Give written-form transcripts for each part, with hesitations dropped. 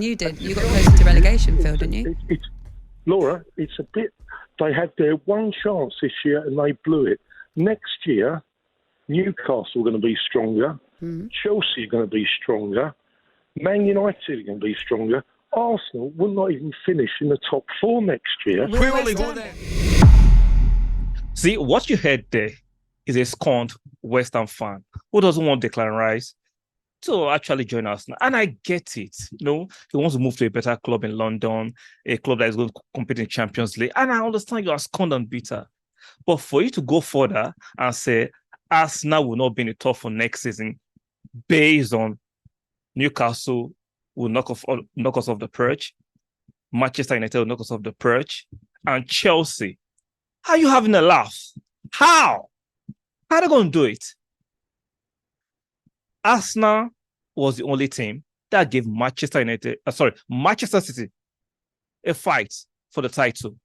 You did. You got closer to relegation, Phil, didn't you? Laura, it's a bit... They had their one chance this year and they blew it. Next year, Newcastle are going to be stronger. Chelsea are going to be stronger. Man United are going to be stronger. Arsenal will not even finish in the top 4 next year. We will go there. See, what you heard there is a scorned West Ham fan who doesn't want Declan Rice to actually join Arsenal. And I get it. You know, he wants to move to a better club in London, a club that is going to compete in Champions League. And I understand you are scorned and bitter. But for you to go further and say Arsenal will not be in the top for next season based on Newcastle will knock us off the perch, Manchester United will knock us off the perch, and Chelsea. How are you having a laugh? How? How are they going to do it? Arsenal was the only team that gave Manchester City a fight for the title.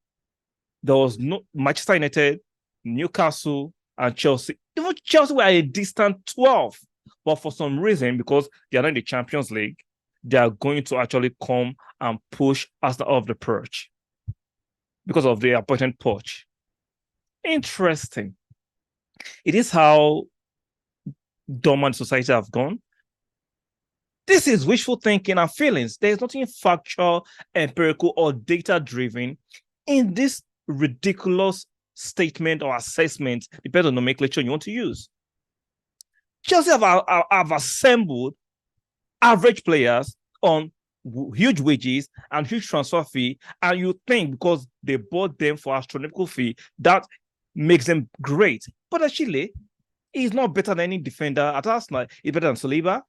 There was no Manchester United, Newcastle, and Chelsea. Even Chelsea were a distant 12. But for some reason, because they are not in the Champions League, they are going to actually come and push Arsenal off the perch because of the appointed poach. Interesting. It is how dormant society have gone. This is wishful thinking and feelings. There is nothing factual, empirical, or data-driven in this ridiculous statement or assessment, depending on the nomenclature you want to use. Chelsea have assembled average players on huge wages and huge transfer fee, and you think because they bought them for astronomical fee, that makes them great. But actually, he's not better than any defender at Arsenal. He's better than Saliba.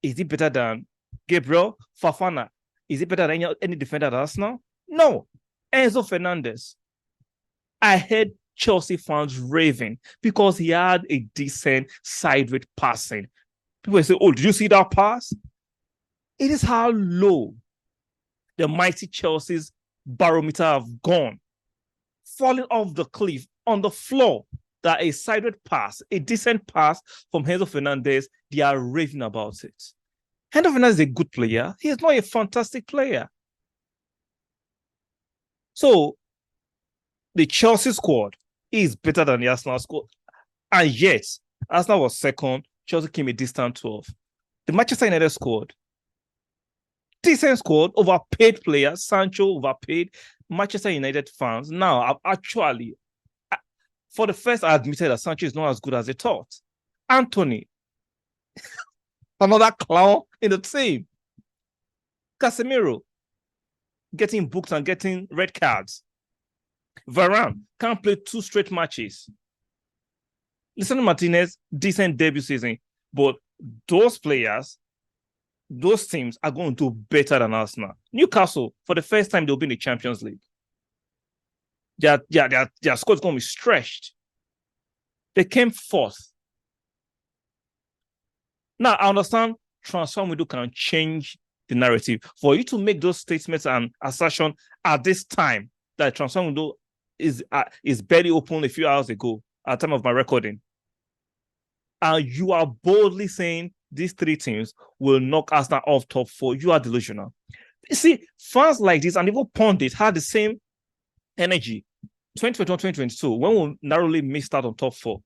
Is he better than Gabriel Fafana? Is he better than any defender at Arsenal? No. Enzo Fernandez. I heard Chelsea fans raving because he had a decent sideways passing. People say, oh, did you see that pass? It is how low the mighty Chelsea's barometer have gone, falling off the cliff on the floor, that a sideways pass, a decent pass from Enzo Fernandez, they are raving about it. Enzo Fernandez is a good player. He is not a fantastic player. So, the Chelsea squad is better than the Arsenal squad. And yet, Arsenal was second, Chelsea came a distant 12. The Manchester United squad, decent squad, overpaid players, Sancho overpaid. Manchester United fans now have actually, for the first, I admitted that Sancho is not as good as they thought. Anthony, another clown in the team. Casemiro, getting booked and getting red cards. Varane can't play 2 straight matches. Lisandro Martinez, decent debut season. But those players, those teams are going to do better than Arsenal. Newcastle, for the first time, they'll be in the Champions League. Their squad is going to be stretched. They came fourth. Now, I understand transfer window can change the narrative. For you to make those statements and assertion at this time, that transfer window is barely open a few hours ago at the time of my recording, and you are boldly saying these 3 teams will knock Arsenal off top 4, you are delusional. You see, fans like this and even pundits had the same energy 2021-2022 when we narrowly missed out on top 4.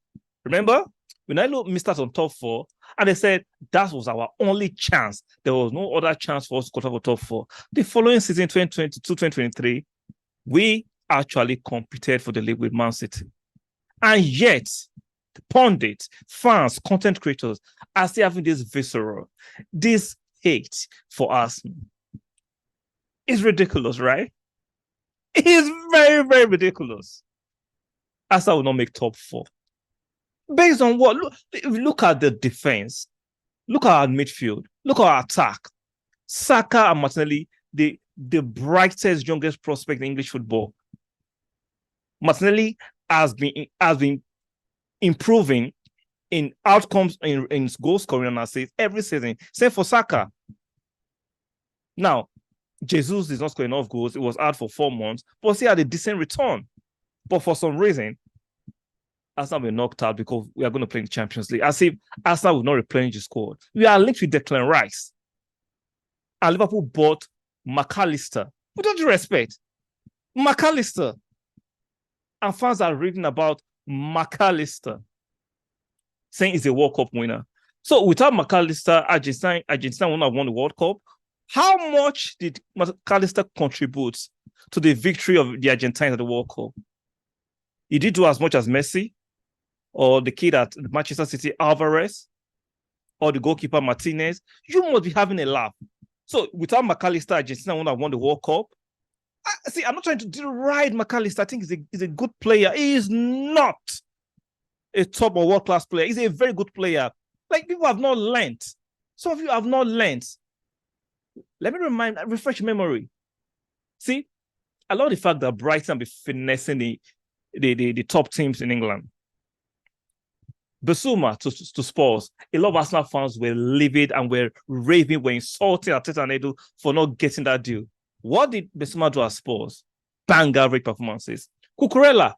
Remember? We narrowly missed out on top 4, and they said that was our only chance. There was no other chance for us to qualify for top 4. The following season, 2022-2023, we actually competed for the league with Man City. And yet, the pundits, fans, content creators are still having this visceral, this hate for Arsenal. It's ridiculous, right? It is very, very ridiculous. Arsenal will not make top 4. Based on what? Look at the defense. Look at our midfield. Look at our attack. Saka and Martinelli, the brightest, youngest prospect in English football. Martinelli has been improving in outcomes in goal scoring and assists every season. Same for Saka. Now, Jesus is not scoring enough goals. It was out for 4 months, but he had a decent return. But for some reason, Arsenal will be knocked out because we are going to play in the Champions League. As if Arsenal will not replenish the squad. We are linked with Declan Rice. And Liverpool bought McAllister. With all due respect, McAllister. And fans are reading about McAllister, saying he's a World Cup winner. So without McAllister, Argentina wouldn't have won the World Cup. How much did McAllister contribute to the victory of the Argentines at the World Cup? He did do as much as Messi, or the kid at Manchester City, Alvarez, or the goalkeeper Martinez. You must be having a laugh. So without McAllister, Argentina wouldn't have won the World Cup. See, I'm not trying to deride McAllister. I think he's a good player. He is not a top or world-class player. He's a very good player. Like, people have not learned. Some of you have not learned. Let me refresh memory. See, I love the fact that Brighton be finessing the top teams in England. Basuma to Spurs. A lot of Arsenal fans were livid and were raving, were insulting Arteta and Edu for not getting that deal. What did Basuma do at Spurs? Bang average performances. Cucurella.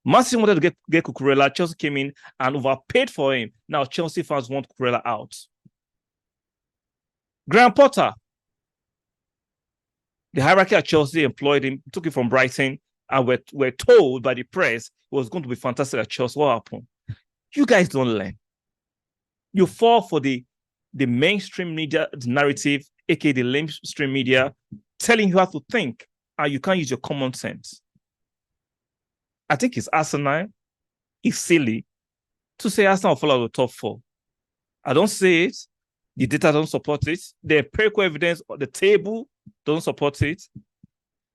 Man City wanted to get Cucurella. Chelsea came in and overpaid for him. Now Chelsea fans want Cucurella out. Graham Potter. The hierarchy at Chelsea employed him, took him from Brighton, and were told by the press he was going to be fantastic at Chelsea. What happened? You guys don't learn. You fall for the mainstream media narrative, aka the mainstream media, telling you how to think, and you can't use your common sense. I think it's asinine, it's silly to say Arsenal will follow the top four. I don't say it. The data don't support it. The empirical evidence on the table don't support it.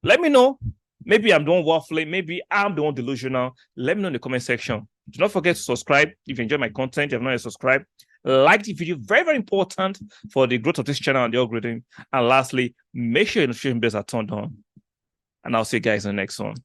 Let me know. Maybe I'm the one waffling. Maybe I'm the one delusional. Let me know in the comment section. Do not forget to subscribe if you enjoy my content. If you're not yet subscribed, like the video. Very, very important for the growth of this channel and the algorithm. And lastly, make sure your notification bells are turned on. And I'll see you guys in the next one.